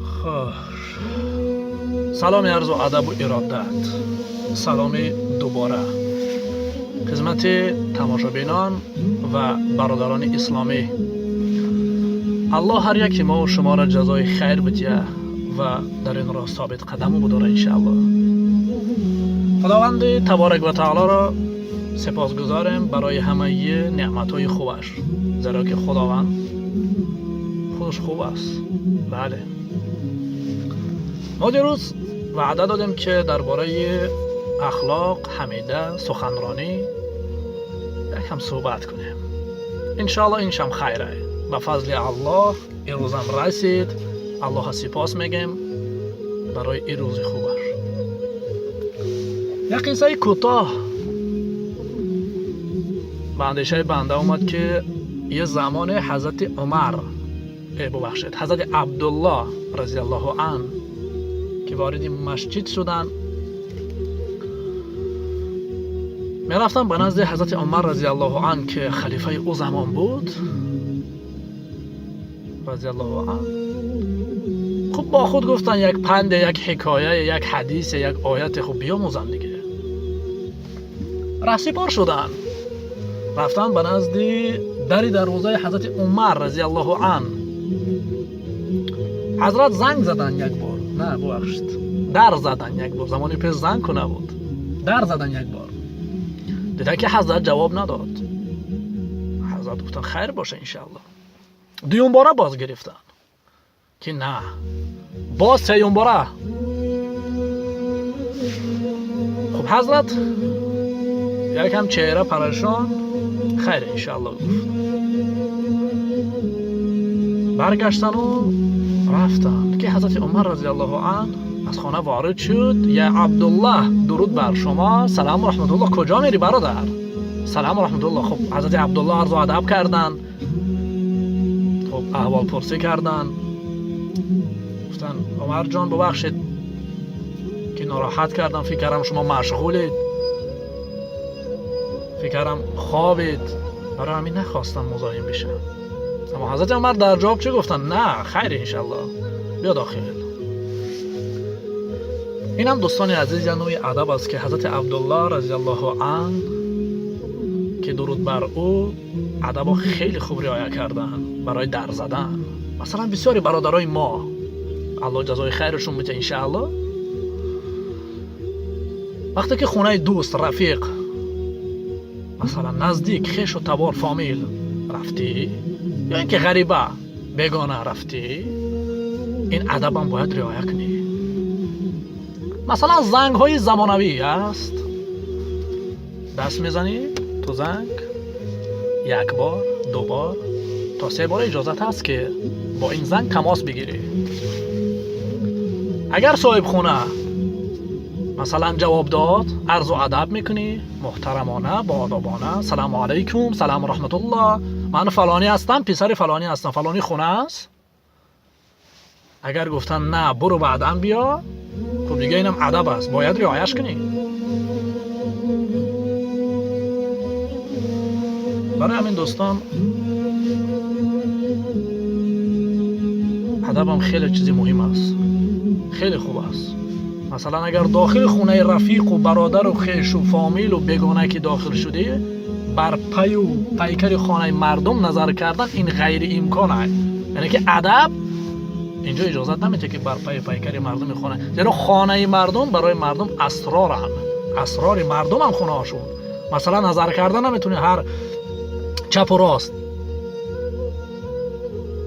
خوش. سلام عرض و ادب و ارادت. سلام دوباره خدمت تماشابینان و برادران اسلامی. الله هر یکی ما و شما را جزای خیر بده و در این راه ثابت قدم بداره انشاءالله. خداوند تبارک و تعالی را سپاسگزارم برای همه نعمت‌های خوبش، زیرا که خداوند خودش خوب است. بله، ما دیروز وعده دادیم که درباره اخلاق حمیده سخنرانی یکم صحبت کنیم. انشاءالله اینشم خیره. به فضل الله این روزم رسید. الله سپاس میگم برای این روز خوبش. یک قصه کوتاه به اندیشه بنده اومد که یه زمان حضرت عمر ببخشید حضرت عبدالله رضی الله عنه که وارد مسجد شدن، می رفتن به نزد حضرت عمر رضی الله عنه که خلیفه او زمان بود رضی الله عنه. خب با خود گفتن یک پند، یک حکایه، یک حدیث، یک آیت خوب بیاموزن دیگه. رهسپار شدن، رفتن به نزد در دروازه حضرت عمر رضی الله عنه. حضرت زنگ زدن یک بار، نه ببخشید در زدن یک بار، زمانی پیش زنگ کنه بود، در زدن یک بار. دیدن که حضرت جواب نداد. حضرت گفتن خیر باشه انشاءالله. دوم باره باز گرفتن که نه، باز سوم باره. خب حضرت یکم چهره پریشان، خیر انشاءالله گفت. برگشتن و رفتن که حضرت عمر رضی الله عنه از خانه وارد شد. یا عبدالله درود بر شما، سلام و رحمت الله، کجا میری برادر؟ سلام و رحمت الله. خب حضرت عبدالله عرض و ادب کردن، خب احوال پرسی کردن، گفتن عمر جان ببخشید که ناراحت کردم، فکر کردم شما مشغولید، فکر کردم خوابید، برای همین نخواستم مزاحم بشم. اما حضرت عمر در جواب چه گفتن؟ نه خیر انشالله، بیا داخل. این هم دوستان عزیز نوع ادب است که حضرت عبدالله رضی الله عنه که درود بر او ادب خیلی خوب رعایت کردن برای در زدن. مثلا بسیاری برادرای ما الله جزای خیرشون بده انشاءالله، وقتی که خونه دوست رفیق مثلا نزدیک خویش و تبار فامیل رفتی یا اینکه غریبه بیگانه رفتی، این ادب هم باید رعایت کنی. مثلا زنگ های زمانوی است، دست میزنی تو زنگ، یک بار دو بار تا سه بار اجازت هست که با این زنگ تماس بگیری. اگر صاحب خونه مثلا جواب داد، عرض و ادب میکنی محترمانه با آدابانه، سلام علیکم، سلام رحمت الله، من فلانی هستم، پسر فلانی هستم، فلانی خونه است. اگر گفتن نه برو بعداً بیا، خب دیگه اینم ادب است، باید رعایتش کنی. برای همین دوستان ادب هم خیلی چیزی مهم است، خیلی خوب است. مثلا اگر داخل خونه رفیق و برادر و خویش و فامیل و بیگانه که داخل شدی، بر پی و پیکر خانه مردم نظر کردن این غیر امکانه. یعنی که ادب اینجا اجازت نمیده که بر پی پیکر مردم خانه، زیرا خانه مردم برای مردم اسرارن، اسرار مردم هم خونه هاشون. مثلا نظر کردن نمیتونه هر چپ و راست.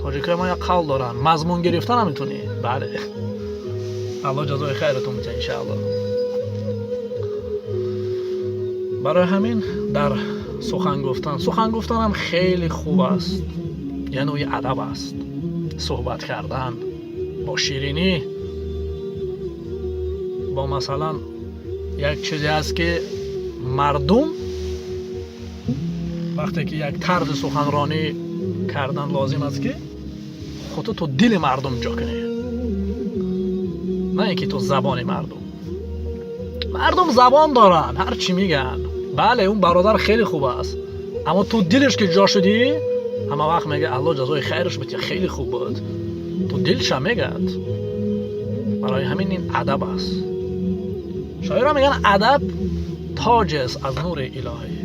تاجیکای ما یک قول دارن، مضمون گرفتن نمیتونی. بله، الله جزای خیرتون بده انشاءالله. برای همین در سخن گفتن هم خیلی خوب است، یه نوعی ادب است. صحبت کردن با شیرینی، با مثلا یک چیزی است که مردم وقتی که یک طرز سخنرانی کردن لازم است که خودت تو دل مردم جا کنی، نه اینکه تو زبان مردم زبان دارن، هر چی میگن. بله اون برادر خیلی خوب است، اما تو دلش که جا شدی همه وقت میگه الله جزای خیرش بده، خیلی خوب بود، تو دلش میگد. برای همین این ادب است. شاعرها میگن ادب تاج است از نور الهی.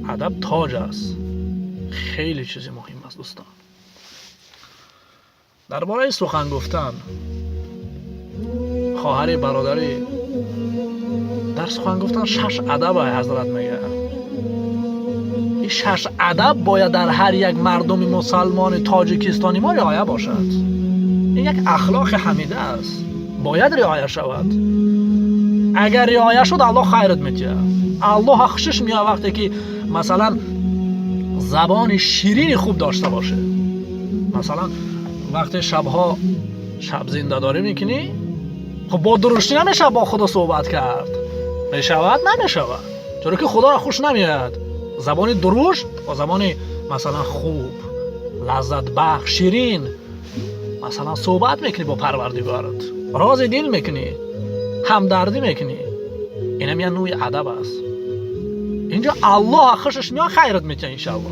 ادب تاج است. خیلی چیز مهم است دوستان. درباره سخن گفتن، خواهر برادری، در سخن گفتن 6 ادب حضرت میگه. این 6 ادب باید در هر یک مردم مسلمان تاجیکستانی ما رعایت باشد. این یک اخلاق حمیده است، باید رعایت شود. اگر رعایت شد الله خیرت میده. الله خوشش میاد وقتی که مثلا زبان شیرین خوب داشته باشه. مثلا وقتی شب زنده داری میکنی، خب با درشتی نمیشه با خدا صحبت کرد. میشود؟ نمیشود. چرا که خدا را خوش نمیاد. زبان درشت و زبان مثلا خوب، لذت بخش، شیرین مثلا صحبت میکنی با پروردگارت، راز دل میکنی، همدردی میکنی. اینم یه نوع ادب است. اینجا الله خوشش میاد خیرت میده انشاءالله.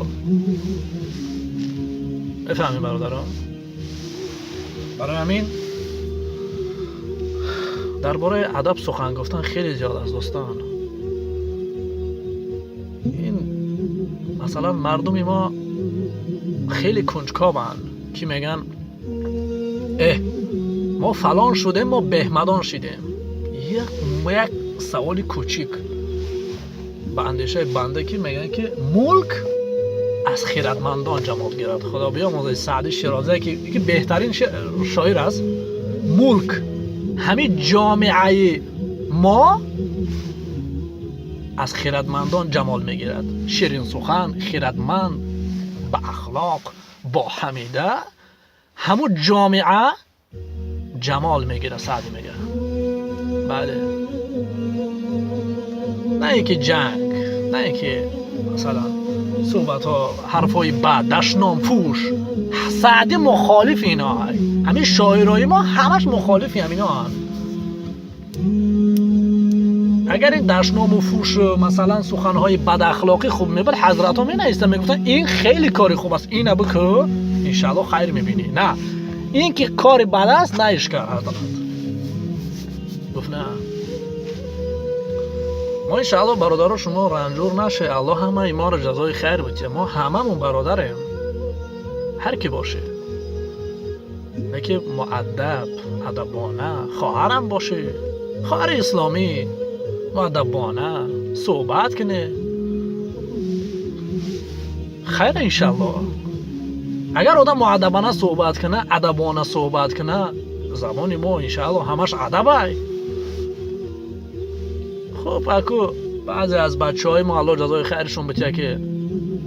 بفهمید برادران؟ برای همین درباره ادب سخن گفتن خیلی زیاد است دوستان. این مثلا مردم ما خیلی کنجکاوند که میگن ما فلان شدیم، ما بهمدان شدیم. یک سوال کوچیک به اندیشه بنده که میگن که ملک از خیرتمندان جمال گیرد. خدا بیامرزه سعدی شیرازی که بهترین شاعر است. ملک همین جامعه ما از خیرتمندان جمال میگیرد. شیرین سخن، خیرتمند، با اخلاق، با حمیده، همون جامعه جمال میگیره. سعدی میگه بله. نه اینکه جنگ، نه اینکه مثلا صحبت ها، حرفای بد، دشنام فوش. سعدی مخالف اینا هست. همین شاعرای ما همش مخالف همینا هست. اگر این دشنام و فوش مثلا سخنهای بد اخلاقی خوب میبود، حضرت ها می نایستن میگفتن این خیلی کاری خوب است، این ابو که انشالله خیر میبینی. نه، این که کاری بد است نایش کرد حضرت گفت نه. ما انشاءالله برادر شما رنجور نشه. الله همه ما رو جزای خیر بده. ما هممون برادریم، هر کی باشه، که مؤدب، ادبانه، خواهرم باشه، خواهر اسلامی، مؤدبانه صحبت کنه، خیر انشاءالله. اگر آدم مؤدبانه صحبت کنه، ادبانه صحبت کنه، زبان ما انشاءالله همش ادبه. خب اکو بعضی از بچهای ما الله جزای خیرشون بده که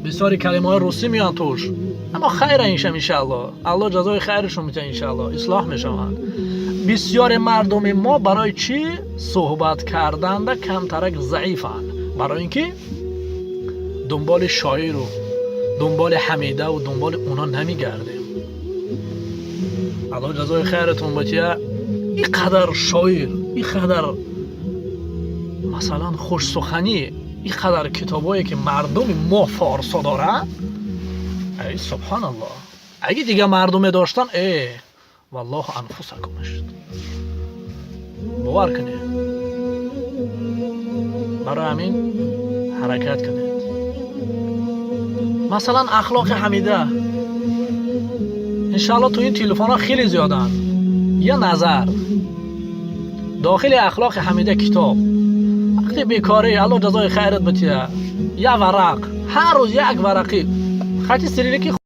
بسیاری کلمه های روسی میان توش، اما خیر اینشم انشاءالله. الله جزای خیرشون بده انشاءالله، اصلاح میشوند. بسیار مردم ما برای چی صحبت کردن ده کمترک ضعیفن؟ برای اینکه دنبال شاعر و دنبال حمیده و دنبال اونا نمیگردیم. الله جزای خیرتون بده. اینقدر شاعر، اینقدر مثلا خوش سخنی، اینقدر کتابایی که مردم ما فارسا دارن، ای سبحان الله. اگه دیگه مردم داشتن والله انفسکمش باور کنید. برای همین حرکت کنید. مثلا اخلاق حمیده انشاءالله تو این تلفن ها خیلی زیادن. یه نظر داخل اخلاق حمیده کتاب، وقتی بیکاری الله جزای خیرت بده، یه ورق، هر روز یک ورقی خط سیریلیکی